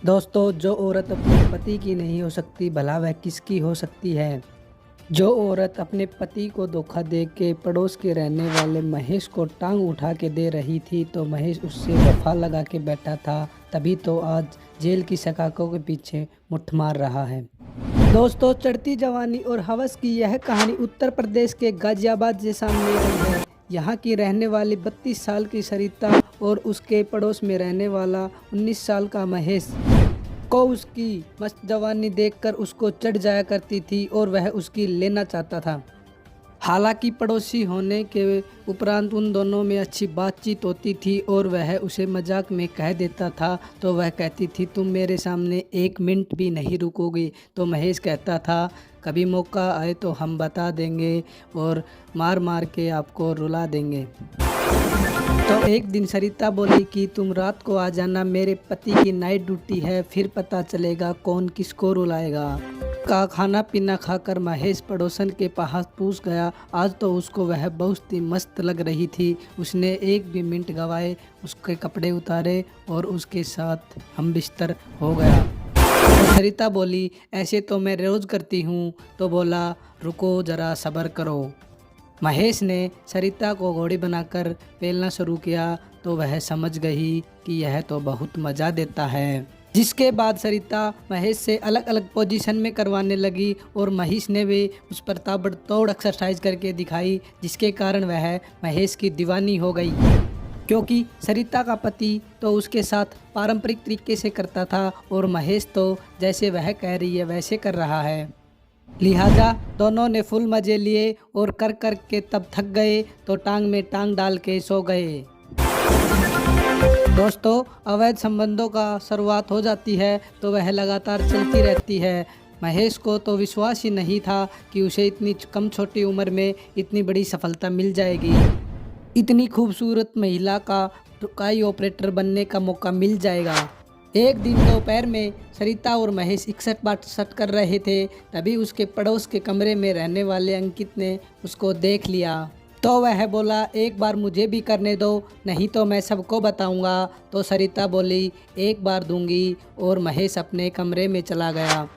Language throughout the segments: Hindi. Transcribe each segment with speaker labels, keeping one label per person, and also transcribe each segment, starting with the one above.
Speaker 1: दोस्तों, जो औरत अपने पति की नहीं हो सकती, भला वह किसकी हो सकती है। जो औरत अपने पति को धोखा दे के पड़ोस के रहने वाले महेश को टांग उठा के दे रही थी, तो महेश उससे वफा लगा के बैठा था, तभी तो आज जेल की सलाखों के पीछे मुठ मार रहा है। दोस्तों, चढ़ती जवानी और हवस की यह कहानी उत्तर प्रदेश के गाजियाबाद से सामने आई है। यहाँ की रहने वाली 32 साल की सरिता और उसके पड़ोस में रहने वाला 19 साल का महेश को उसकी मस्त जवानी देखकर उसको चढ़ जाया करती थी और वह उसकी लेना चाहता था। हालांकि पड़ोसी होने के उपरांत उन दोनों में अच्छी बातचीत होती थी और वह उसे मजाक में कह देता था, तो वह कहती थी तुम मेरे सामने 1 मिनट भी नहीं रुकोगी। तो महेश कहता था कभी मौका आए तो हम बता देंगे और मार मार के आपको रुला देंगे। तो एक दिन सरिता बोली कि तुम रात को आ जाना, मेरे पति की नाइट ड्यूटी है, फिर पता चलेगा कौन किसको रुलाएगा। का खाना पीना खाकर महेश पड़ोसन के पास पूछ गया। आज तो उसको वह बहुत ही मस्त लग रही थी। उसने एक भी मिनट गवाए, उसके कपड़े उतारे और उसके साथ हम बिस्तर हो गया। तो सरिता बोली ऐसे तो मैं रोज़ करती हूँ। तो बोला रुको ज़रा सब्र करो। महेश ने सरिता को घोड़ी बनाकर पेलना शुरू किया, तो वह समझ गई कि यह तो बहुत मज़ा देता है। जिसके बाद सरिता महेश से अलग अलग पोजीशन में करवाने लगी और महेश ने भी उस पर ताबड़तोड़ एक्सरसाइज करके दिखाई, जिसके कारण वह महेश की दीवानी हो गई। क्योंकि सरिता का पति तो उसके साथ पारंपरिक तरीके से करता था और महेश तो जैसे वह कह रही है वैसे कर रहा है। लिहाजा दोनों ने फुल मज़े लिए और कर कर के तब थक गए तो टांग में टांग डाल के सो गए। दोस्तों, अवैध संबंधों का शुरुआत हो जाती है तो वह लगातार चलती रहती है। महेश को तो विश्वास ही नहीं था कि उसे इतनी कम छोटी उम्र में इतनी बड़ी सफलता मिल जाएगी। इतनी खूबसूरत महिला का टुकाई ऑपरेटर बनने का मौका मिल जाएगा। एक दिन दोपहर में सरिता और महेश इकसठ बासठ कर रहे थे, तभी उसके पड़ोस के कमरे में रहने वाले अंकित ने उसको देख लिया। तो वह बोला एक बार मुझे भी करने दो, नहीं तो मैं सबको बताऊंगा। तो सरिता बोली एक बार दूंगी और महेश अपने कमरे में चला गया।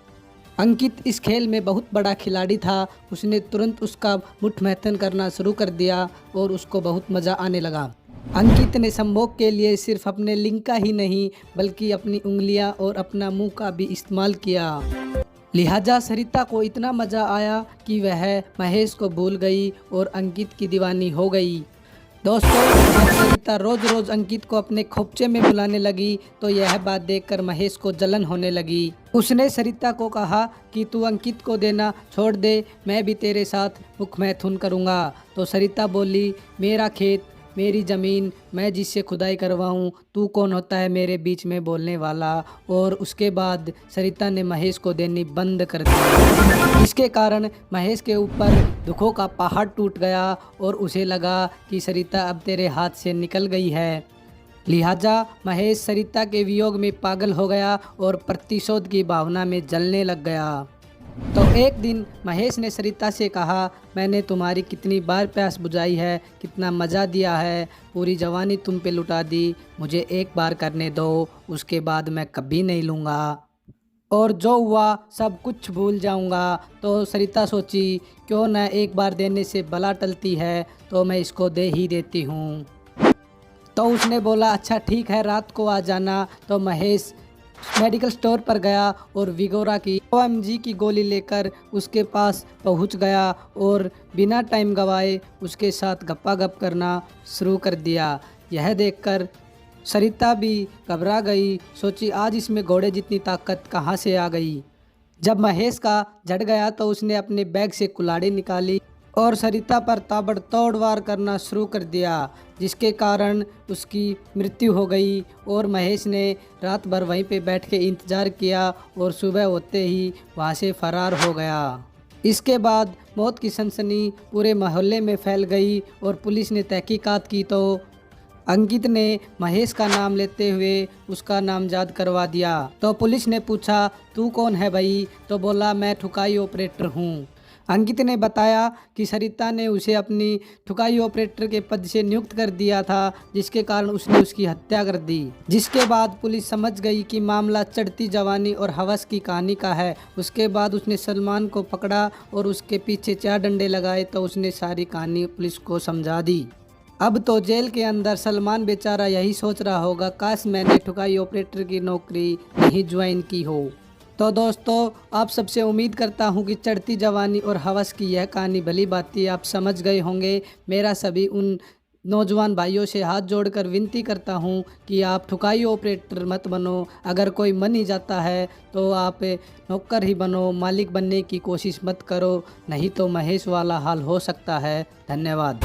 Speaker 1: अंकित इस खेल में बहुत बड़ा खिलाड़ी था। उसने तुरंत उसका मुठभेड़ करना शुरू कर दिया और उसको बहुत मज़ा आने लगा। अंकित ने संभोग के लिए सिर्फ अपने लिंग का ही नहीं बल्कि अपनी उंगलियां और अपना मुंह का भी इस्तेमाल किया। लिहाजा सरिता को इतना मज़ा आया कि वह महेश को भूल गई और अंकित की दीवानी हो गई। दोस्तों, जब सरिता रोज़ रोज़ अंकित को अपने खोपचे में बुलाने लगी तो यह बात देखकर महेश को जलन होने लगी। उसने सरिता को कहा कि तू अंकित को देना छोड़ दे, मैं भी तेरे साथ मुखमैथुन करूँगा। तो सरिता बोली मेरा खेत मेरी ज़मीन, मैं जिससे खुदाई करवाऊँ, तू कौन होता है मेरे बीच में बोलने वाला। और उसके बाद सरिता ने महेश को देनी बंद कर दी। इसके कारण महेश के ऊपर दुखों का पहाड़ टूट गया और उसे लगा कि सरिता अब तेरे हाथ से निकल गई है। लिहाजा महेश सरिता के वियोग में पागल हो गया और प्रतिशोध की भावना में जलने लग गया। तो एक दिन महेश ने सरिता से कहा मैंने तुम्हारी कितनी बार प्यास बुझाई है, कितना मज़ा दिया है, पूरी जवानी तुम पे लुटा दी, मुझे एक बार करने दो, उसके बाद मैं कभी नहीं लूँगा और जो हुआ सब कुछ भूल जाऊँगा। तो सरिता सोची क्यों न एक बार देने से बला टलती है, तो मैं इसको दे ही देती हूँ। तो उसने बोला अच्छा ठीक है, रात को आ जाना। तो महेश मेडिकल स्टोर पर गया और विगोरा की OMG की गोली लेकर उसके पास पहुंच गया और बिना टाइम गवाए उसके साथ गप्पा गप करना शुरू कर दिया। यह देखकर सरिता भी घबरा गई, सोची आज इसमें घोड़े जितनी ताकत कहां से आ गई। जब महेश का झड़ गया तो उसने अपने बैग से कुल्हाड़ी निकाली और सरिता पर ताबड़तोड़ वार करना शुरू कर दिया, जिसके कारण उसकी मृत्यु हो गई। और महेश ने रात भर वहीं पे बैठ के इंतज़ार किया और सुबह होते ही वहाँ से फरार हो गया। इसके बाद मौत की सनसनी पूरे मोहल्ले में फैल गई और पुलिस ने तहकीकात की तो अंकित ने महेश का नाम लेते हुए उसका नामजद करवा दिया। तो पुलिस ने पूछा तू कौन है भाई? तो बोला मैं ठुकाई ऑपरेटर हूँ। अंकित ने बताया कि सरिता ने उसे अपनी ठुकाई ऑपरेटर के पद से नियुक्त कर दिया था, जिसके कारण उसने उसकी हत्या कर दी। जिसके बाद पुलिस समझ गई कि मामला चढ़ती जवानी और हवस की कहानी का है। उसके बाद उसने सलमान को पकड़ा और उसके पीछे 4 डंडे लगाए तो उसने सारी कहानी पुलिस को समझा दी। अब तो जेल के अंदर सलमान बेचारा यही सोच रहा होगा, काश मैंने ठुकाई ऑपरेटर की नौकरी नहीं ज्वाइन की हो। तो दोस्तों, आप सबसे उम्मीद करता हूं कि चढ़ती जवानी और हवस की यह कहानी भली भांति आप समझ गए होंगे। मेरा सभी उन नौजवान भाइयों से हाथ जोड़कर विनती करता हूं कि आप ठुकाई ऑपरेटर मत बनो। अगर कोई मन ही जाता है तो आप नौकर ही बनो, मालिक बनने की कोशिश मत करो, नहीं तो महेश वाला हाल हो सकता है। धन्यवाद।